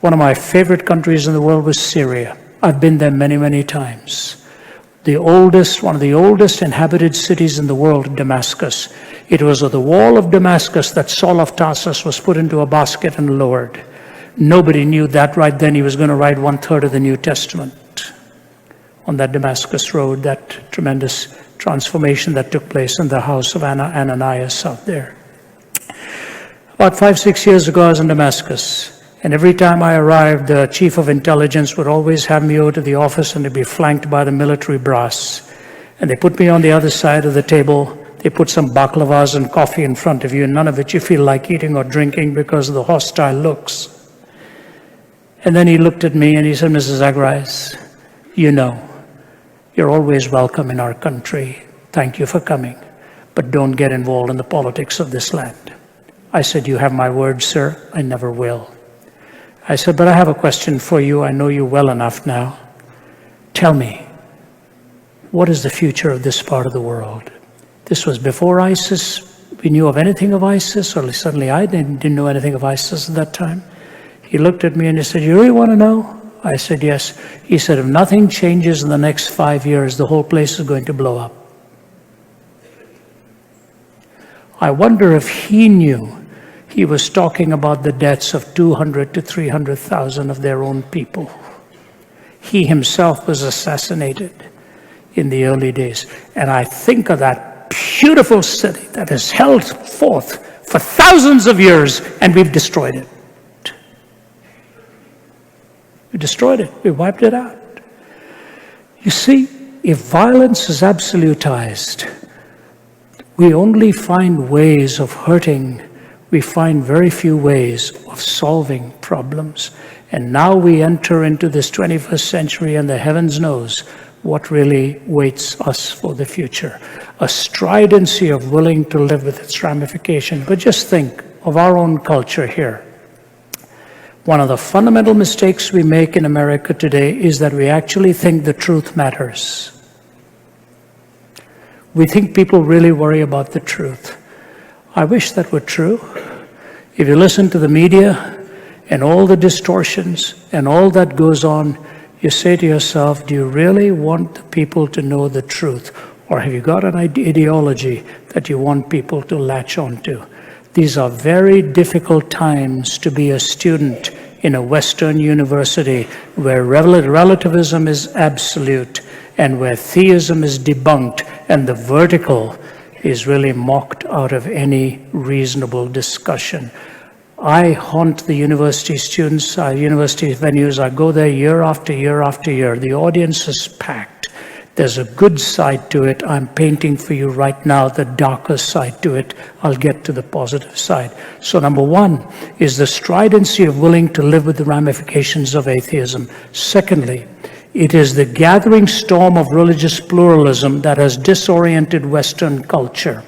One of my favorite countries in the world was Syria. I've been there many, many times. One of the oldest inhabited cities in the world, Damascus. It was at the wall of Damascus that Saul of Tarsus was put into a basket and lowered. Nobody knew that right then he was going to write 1/3 of the New Testament on that Damascus road, that tremendous transformation that took place in the house of Ananias out there. About 5-6 years ago, I was in Damascus. And every time I arrived, the chief of intelligence would always have me over to the office and to be flanked by the military brass. And they put me on the other side of the table. They put some baklavas and coffee in front of you, and none of it you feel like eating or drinking because of the hostile looks. And then he looked at me and he said, Mrs. Zacharias, you know, you're always welcome in our country. Thank you for coming. But don't get involved in the politics of this land. I said, you have my word, sir. I never will. I said, but I have a question for you. I know you well enough now. Tell me, what is the future of this part of the world? This was before ISIS. We knew of anything of ISIS, or certainly I didn't know anything of ISIS at that time. He looked at me and he said, you really want to know? I said, yes. He said, if nothing changes in the next 5 years, the whole place is going to blow up. I wonder if he knew he was talking about the deaths of 200 to 300,000 of their own people. He himself was assassinated in the early days. And I think of that beautiful city that has held forth for thousands of years, and we've destroyed it. We destroyed it. We wiped it out. You see, if violence is absolutized, we only find ways of hurting. We find very few ways of solving problems. And now we enter into this 21st century, and the heavens knows what really waits us for the future. A stridency of willing to live with its ramification. But just think of our own culture here. One of the fundamental mistakes we make in America today is that we actually think the truth matters. We think people really worry about the truth. I wish that were true. If you listen to the media and all the distortions and all that goes on, you say to yourself, do you really want the people to know the truth? Or have you got an ideology that you want people to latch onto? These are very difficult times to be a student in a Western university where relativism is absolute and where theism is debunked and the vertical is really mocked out of any reasonable discussion. I haunt the university students, university venues. I go there year after year after year. The audience is packed. There's a good side to it. I'm painting for you right now the darker side to it. I'll get to the positive side. So number one is the stridency of willing to live with the ramifications of atheism. Secondly, it is the gathering storm of religious pluralism that has disoriented Western culture.